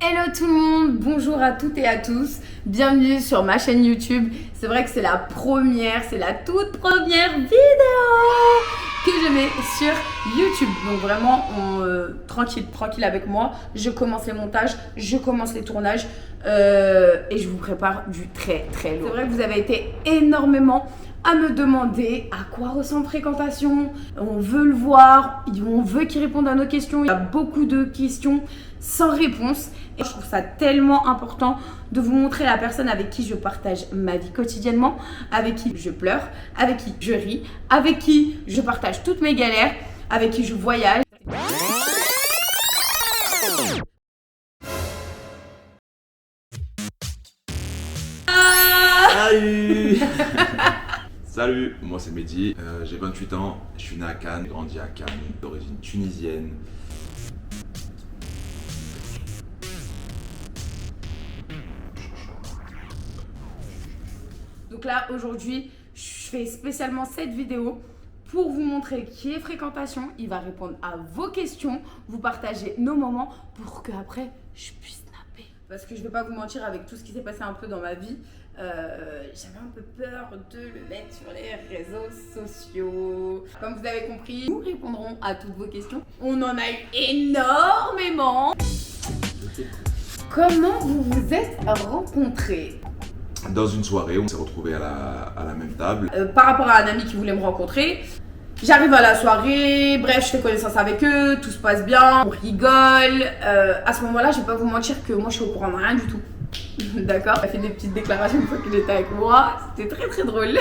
Hello tout le monde, bonjour à toutes et à tous, bienvenue sur ma chaîne YouTube. C'est vrai que c'est la toute première vidéo que je mets sur YouTube. Donc vraiment, tranquille avec moi, je commence les montages, je commence les tournages et je vous prépare du très lourd. C'est vrai que vous avez été énormément à me demander à quoi ressemble Fréquentation. On veut le voir, on veut qu'il réponde à nos questions. Il y a beaucoup de questions sans réponse et je trouve ça tellement important de vous montrer la personne avec qui je partage ma vie quotidiennement, avec qui je pleure, avec qui je ris, avec qui je partage toutes mes galères, avec qui je voyage. Salut. Salut, moi c'est Mehdi, j'ai 28 ans, je suis né à Cannes, grandi à Cannes, d'origine tunisienne. Donc là aujourd'hui, je fais spécialement cette vidéo pour vous montrer qui est Fréquentation. Il va répondre à vos questions, vous partager nos moments pour qu'après je puisse snapper. Parce que je vais pas vous mentir, avec tout ce qui s'est passé un peu dans ma vie, j'avais un peu peur de le mettre sur les réseaux sociaux. Comme vous avez compris, nous répondrons à toutes vos questions. On en a eu énormément. Comment vous vous êtes rencontrés? Dans une soirée, on s'est retrouvés à la même table. Par rapport à un ami qui voulait me rencontrer, j'arrive à la soirée, bref, je fais connaissance avec eux, tout se passe bien, on rigole. À ce moment-là, je vais pas vous mentir que moi je suis au courant de rien du tout. D'accord? Elle a fait des petites déclarations une fois qu'il était avec moi, c'était très drôle.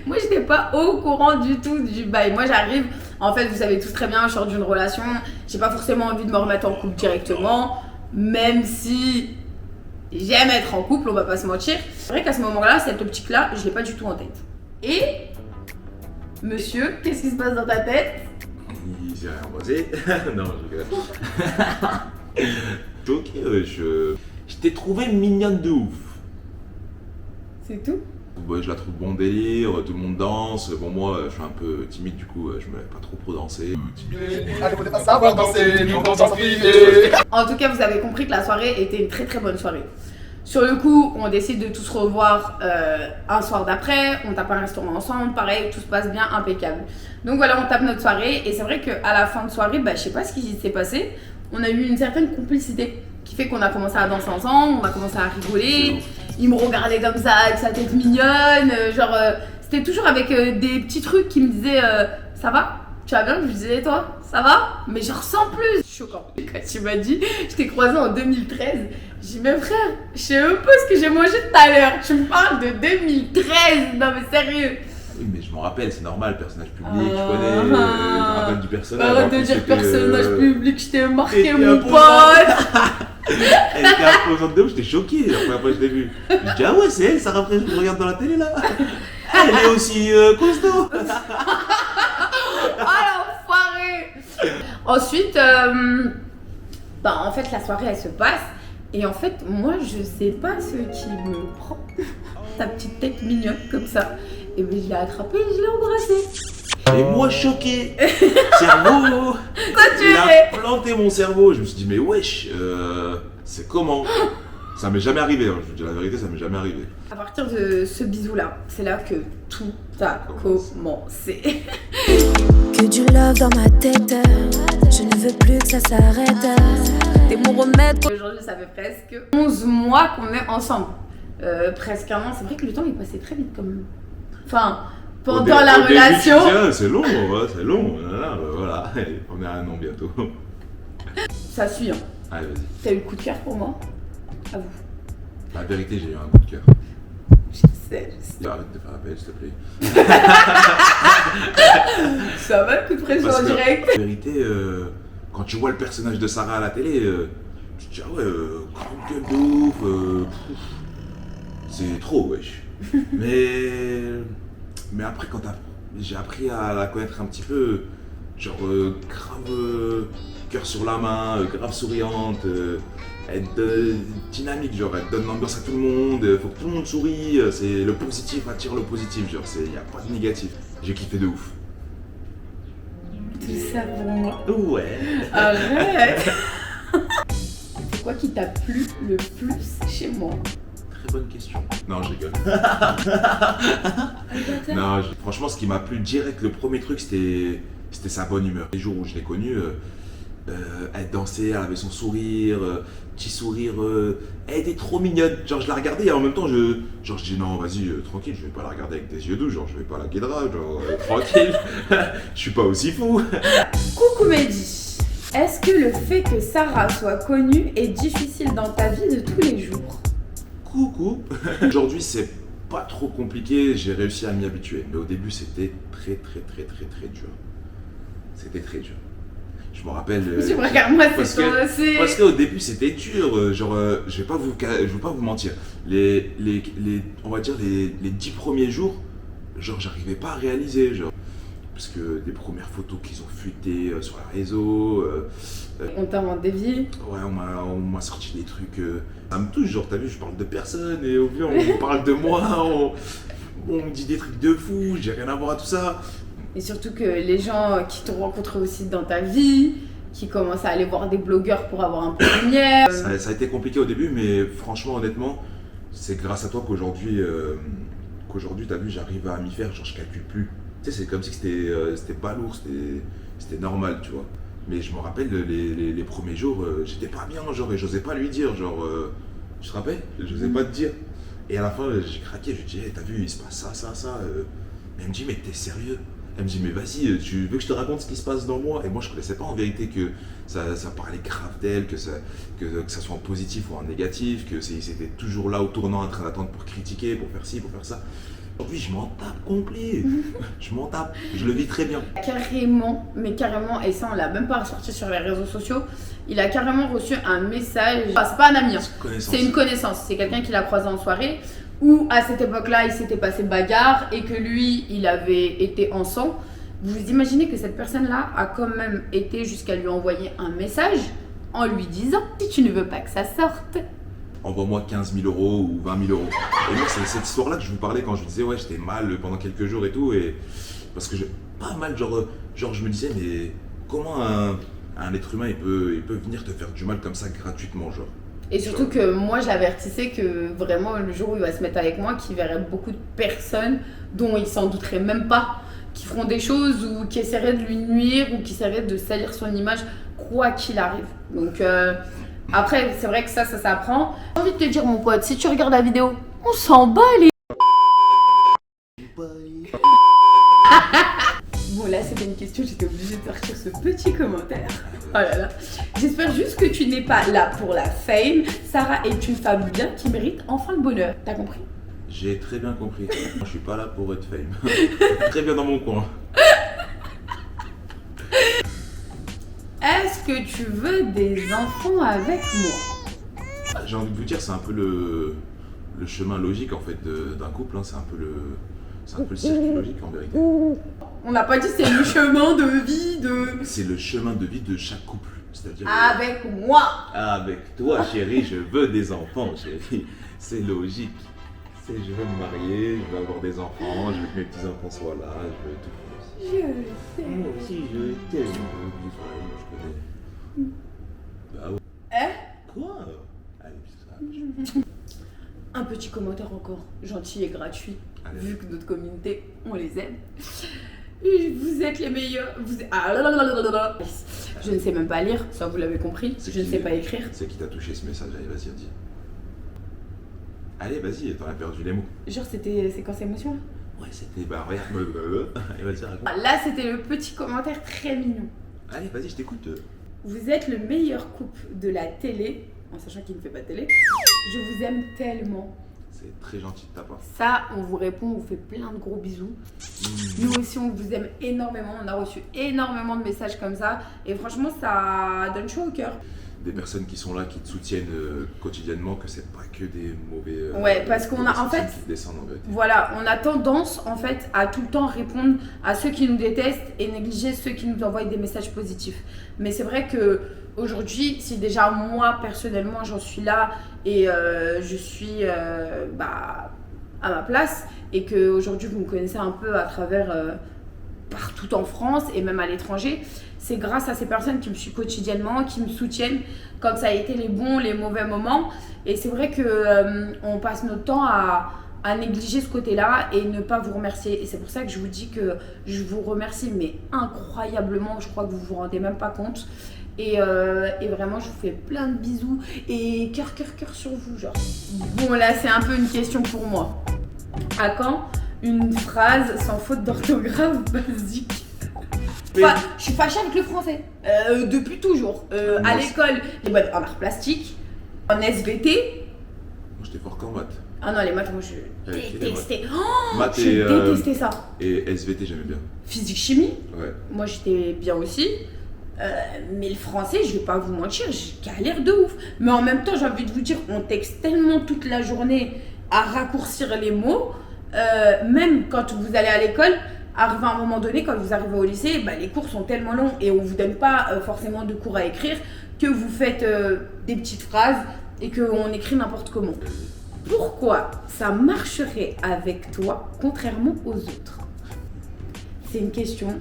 Moi j'étais pas au courant du tout du bail. Moi j'arrive, en fait vous savez tous très bien, je sors d'une relation, j'ai pas forcément envie de me remettre en couple directement, même si j'aime être en couple, on va pas se mentir. C'est vrai qu'à ce moment-là, cette optique-là, je l'ai pas du tout en tête. Et monsieur, qu'est-ce qui se passe dans ta tête? Il s'est rien passé. Non, je rigole. Choqué, je t'ai trouvé mignonne de ouf. C'est tout? Ouais, je la trouve bon délire, tout le monde danse. Bon, moi, je suis un peu timide, du coup, je me lève pas trop danser. Allez, faut pas savoir danser, nous on danse privé. En tout cas, vous avez compris que la soirée était une très bonne soirée. Sur le coup, on décide de tous se revoir un soir d'après, on tape un restaurant ensemble, pareil, tout se passe bien, impeccable. Donc voilà, on tape notre soirée et c'est vrai qu'à la fin de soirée, je sais pas ce qui s'est passé, on a eu une certaine complicité qui fait qu'on a commencé à danser ensemble, on a commencé à rigoler, il me regardait comme ça avec sa tête mignonne, c'était toujours avec des petits trucs qui me disaient ça va? Tu vas bien? Je lui disais, toi, ça va? Mais genre sans plus. Choquant. Quand tu m'as dit, je t'ai croisé en 2013, j'ai dit, mais frère, je sais même pas ce que j'ai mangé tout à l'heure. Tu me parles de 2013. Non mais sérieux. Oui, mais je m'en rappelle, c'est normal, personnage public, je connais, je me rappelle du personnage. Arrête de dire personnage public, je t'ai marqué T'étais mon un pote. Elle était imposante de ouf, j'étais choqué la première fois que je l'ai vue. Je me dis, ah ouais, c'est elle, Sarah Fraîche, je regarde dans la télé là. Elle est aussi costaud. Oh l'enfoiré. Ensuite, en fait la soirée elle se passe et en fait moi je sais pas ce qui me prend. Ta petite tête mignonne comme ça. Et bien je l'ai attrapé et je l'ai embrassé. Et moi choqué. Cerveau. Toi tu Il es. a planté mon cerveau. Je me suis dit, mais wesh, c'est comment? Ça m'est jamais arrivé, hein. Je vous dis la vérité, ça m'est jamais arrivé. À partir de ce bisou là, c'est là que tout a commencé. Que du love dans ma tête, je ne veux plus que ça s'arrête. T'es mon remède. Aujourd'hui ça fait presque 11 mois qu'on est ensemble. Presque un an, c'est vrai que le temps il passait très vite quand même. Enfin, pendant la relation. C'est long, ouais, c'est long. Voilà, on est à un an bientôt. Ça suit, hein. Allez, vas-y. T'as eu le coup de cœur pour moi? À vous. La vérité, j'ai eu un coup de cœur. Je sais. Arrête de faire appel, s'il te plaît. Ça va le coup de pression en direct? La vérité, quand tu vois le personnage de Sarah à la télé, tu te dis, ah ouais, grande gueule de ouf, c'est trop, wesh. mais après, j'ai appris à la connaître un petit peu, genre grave cœur sur la main, grave souriante, elle dynamique, genre elle donne l'ambiance à tout le monde, faut que tout le monde sourie, c'est le positif attire le positif, genre y a pas de négatif. J'ai kiffé de ouf. Tout ça pour moi. Ouais. Arrête. quoi qui t'a plu le plus chez moi? Très bonne question. Non, je rigole. Non, franchement, ce qui m'a plu direct, le premier truc, c'était sa bonne humeur. Les jours où je l'ai connue, elle dansait, elle avait son sourire, petit sourire, elle était trop mignonne. Genre, je la regardais et en même temps, je dis non, vas-y, tranquille, je vais pas la regarder avec des yeux doux, genre, je vais pas la guédra, genre, tranquille, je suis pas aussi fou. Coucou Mehdi, est-ce que le fait que Sarah soit connue est difficile dans ta vie de tous les jours? Coucou. Aujourd'hui, c'est pas trop compliqué, j'ai réussi à m'y habituer. Mais au début, c'était très dur. C'était très dur. Je me rappelle. Regarde-moi, c'est parce qu'au début, c'était dur. Genre, je vais pas vous mentir. On va dire les 10 premiers jours, genre, j'arrivais pas à réaliser. Genre, parce que des premières photos qu'ils ont fuitées sur les réseaux. On t'invente des vies. Ouais, on m'a sorti des trucs. Ça me touche, genre, t'as vu, je parle de personne et au final, on parle de moi, on me dit des trucs de fou, j'ai rien à voir à tout ça. Et surtout que les gens qui t'ont rencontré aussi dans ta vie, qui commencent à aller voir des blogueurs pour avoir un peu de lumière. Ça a été compliqué au début, mais franchement, honnêtement, c'est grâce à toi qu'aujourd'hui, t'as vu, j'arrive à m'y faire, genre, je calcule plus. Tu sais, c'est comme si c'était pas lourd, c'était normal, tu vois. Mais je me rappelle, les premiers jours, j'étais pas bien, genre, et j'osais pas lui dire, genre, tu te rappelles? J'osais pas te dire. Et à la fin, j'ai craqué, je lui dis, hey, t'as vu, il se passe ça. Elle me dit, mais t'es sérieux? Elle me dit, mais vas-y, tu veux que je te raconte ce qui se passe dans moi? Et moi, je connaissais pas en vérité que ça parlait grave d'elle, que ça soit en positif ou en négatif, que c'était toujours là au tournant en train d'attendre pour critiquer, pour faire ci, pour faire ça. Aujourd'hui, je m'en tape complet. Je m'en tape. Je le vis très bien. Carrément, mais carrément, et ça, on l'a même pas ressorti sur les réseaux sociaux. Il a carrément reçu un message. Enfin, c'est pas un ami, hein. C'est une connaissance. C'est quelqu'un qui l'a croisé en soirée. Où à cette époque-là, il s'était passé bagarre et que lui, il avait été en sang. Vous imaginez que cette personne-là a quand même été jusqu'à lui envoyer un message en lui disant « Si tu ne veux pas que ça sorte, envoie-moi 15 000 euros ou 20 000 euros. » Et moi, c'est cette histoire-là que je vous parlais quand je vous disais, ouais, j'étais mal pendant quelques jours et tout. Et parce que pas mal, genre, je me disais, mais comment un être humain, il peut venir te faire du mal comme ça gratuitement, genre. Et surtout que moi, j'avertissais que vraiment, le jour où il va se mettre avec moi, qu'il verrait beaucoup de personnes dont il s'en douterait même pas, qui feront des choses ou qui essaieraient de lui nuire ou qui essaieraient de salir son image, quoi qu'il arrive. Donc, après, c'est vrai que ça s'apprend. J'ai envie de te dire, mon pote, si tu regardes la vidéo, on s'en bat les... Bon, là, c'était une question, j'étais obligée de sortir ce petit commentaire. Oh là là. J'espère juste que tu n'es pas là pour la fame. Sarah est une femme bien qui mérite enfin le bonheur. T'as compris? J'ai très bien compris. Je suis pas là pour être fame. Très bien dans mon coin. Est-ce que tu veux des enfants avec moi? J'ai envie de vous dire, c'est un peu le chemin logique en fait d'un couple. Hein. C'est un peu le circuit logique en vérité. On n'a pas dit c'est le chemin de vie de... C'est le chemin de vie de chaque couple. C'est-à-dire avec moi. Avec toi, chérie, je veux des enfants, chérie. C'est logique. Je veux me marier, je veux avoir des enfants, je veux que mes petits-enfants soient là, je veux tout. Je t'aime. Moi aussi, je t'aime. Je connais. Bah ouais. Hein? Quoi? Allez, ça. Un petit commentaire encore, gentil et gratuit. Allez. Vu que notre communauté, on les aime. Vous êtes les meilleurs. Je ne sais même pas lire, ça vous l'avez compris. Je ne sais pas écrire. C'est qui t'a touché ce message? Allez, vas-y, dis. Allez, vas-y, t'en as perdu les mots. Genre, c'était séquence émotion là? Ouais, c'était. Bah, regarde. Allez, vas-y, raconte. Là, c'était le petit commentaire très mignon. Allez, vas-y, je t'écoute. Vous êtes le meilleur couple de la télé, en sachant qu'il ne fait pas de télé. Je vous aime tellement. C'est très gentil de ta part. Ça, on vous répond, on vous fait plein de gros bisous. Nous aussi, on vous aime énormément. On a reçu énormément de messages comme ça. Et franchement, ça donne chaud au cœur. Des personnes qui sont là, qui te soutiennent quotidiennement, que c'est pas que des mauvais... ouais, parce qu'on a en fait... Qui descendent en vérité. Voilà, on a tendance en fait à tout le temps répondre à ceux qui nous détestent et négliger ceux qui nous envoient des messages positifs. Mais c'est vrai que aujourd'hui, si déjà moi personnellement j'en suis là et je suis à ma place et que aujourd'hui vous me connaissez un peu à travers partout en France et même à l'étranger. C'est grâce à ces personnes qui me suivent quotidiennement, qui me soutiennent quand ça a été les bons, les mauvais moments. Et c'est vrai qu'on passe notre temps à négliger ce côté-là et ne pas vous remercier. Et c'est pour ça que je vous dis que je vous remercie, mais incroyablement. Je crois que vous vous rendez même pas compte. Et vraiment, je vous fais plein de bisous et cœur sur vous, genre. Bon, là, c'est un peu une question pour moi. À quand une phrase sans faute d'orthographe basique? Enfin, je suis fâchée avec le français, depuis toujours. À l'école, les maths en arts plastiques, en SVT. Moi, j'étais fort qu'en maths. Ah non, les maths, moi, je détestais. Oh, Maths je détestais ça. Et SVT, j'aimais bien. Physique, chimie, Ouais. moi, j'étais bien aussi. Mais le français, je vais pas vous mentir, j'ai galère de ouf. Mais en même temps, j'ai envie de vous dire, on texte tellement toute la journée à raccourcir les mots. Même quand vous allez à l'école, arrivé à un moment donné, quand vous arrivez au lycée, bah, les cours sont tellement longs et on vous donne pas forcément de cours à écrire que vous faites des petites phrases et qu'on écrit n'importe comment. Pourquoi ça marcherait avec toi contrairement aux autres? C'est une question.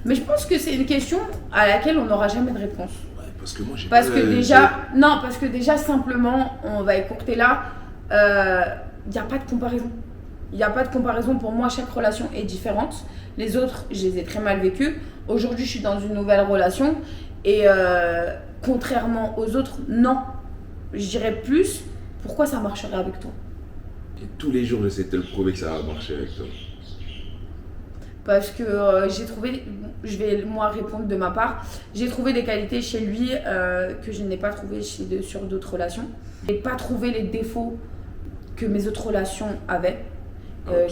Mais je pense que c'est une question à laquelle on n'aura jamais de réponse. Ouais, parce que moi, j'ai Parce que déjà, simplement, on va écourter là, il n'y a pas de comparaison. Il n'y a pas de comparaison. Pour moi, chaque relation est différente. Les autres, je les ai très mal vécues. Aujourd'hui, je suis dans une nouvelle relation. Et contrairement aux autres, non. Je dirais plus, pourquoi ça marcherait avec toi? Et tous les jours, j'essaie de te le prouver que ça va marcher avec toi. Parce que j'ai trouvé, je vais moi répondre de ma part, j'ai trouvé des qualités chez lui que je n'ai pas trouvées sur d'autres relations. Je n'ai pas trouvé les défauts que mes autres relations avaient,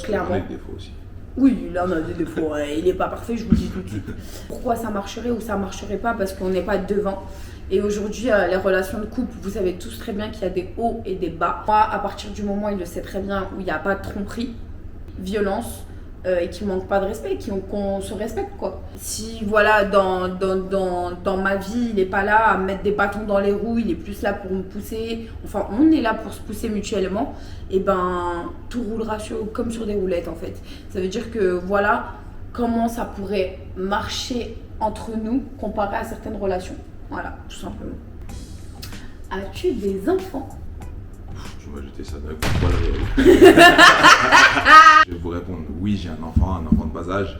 clairement. Avec des défauts aussi. Oui, là on a des défauts, il n'est pas parfait, je vous le dis tout de suite. Pourquoi ça marcherait ou ça marcherait pas? Parce qu'on n'est pas devant. Et aujourd'hui, les relations de couple, vous savez tous très bien qu'il y a des hauts et des bas. Moi, à partir du moment, il le sait très bien, où il n'y a pas de tromperie, violence, et qu'il ne manque pas de respect, qu'on se respecte, quoi. Si, voilà, dans ma vie, il n'est pas là à mettre des bâtons dans les roues, il est plus là pour me pousser, enfin, on est là pour se pousser mutuellement, et ben, tout roulera comme sur des roulettes, en fait. Ça veut dire que, voilà, comment ça pourrait marcher entre nous, comparé à certaines relations. Voilà, tout simplement. As-tu des enfants? Tu m'as jeté ça d'un coup, pas le réel. Je vais vous répondre, oui, j'ai un enfant de bas âge.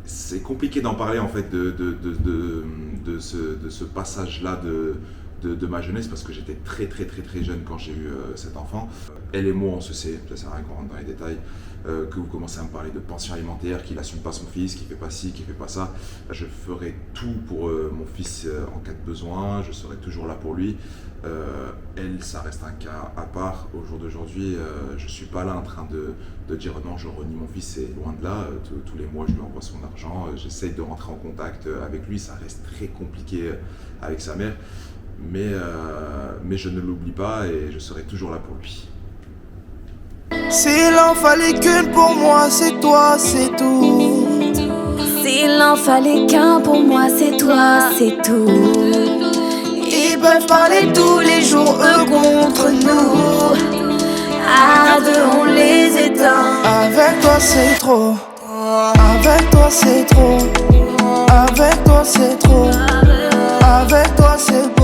C'est compliqué d'en parler en fait de ce passage-là de ma jeunesse parce que j'étais très jeune quand j'ai eu cet enfant. Elle et moi, on se sait, ça sert à rien qu'on rentre dans les détails, que vous commencez à me parler de pension alimentaire, qu'il n'assume pas son fils, qu'il ne fait pas ci, qu'il ne fait pas ça. Je ferai tout pour mon fils en cas de besoin, je serai toujours là pour lui. Elle, ça reste un cas à part. Au jour d'aujourd'hui, je ne suis pas là en train de dire non, je renie mon fils, c'est loin de là. Tous les mois, je lui envoie son argent, j'essaye de rentrer en contact avec lui, ça reste très compliqué avec sa mère. Mais je ne l'oublie pas et je serai toujours là pour lui. S'il en fallait qu'une pour moi, c'est toi, c'est tout. S'il en fallait qu'un pour moi, c'est toi, c'est tout. Ils peuvent parler tous les jours, eux contre nous. À deux, on les éteint. Avec toi, c'est trop. Avec toi, c'est trop. Avec toi, c'est trop. Avec toi, c'est beau.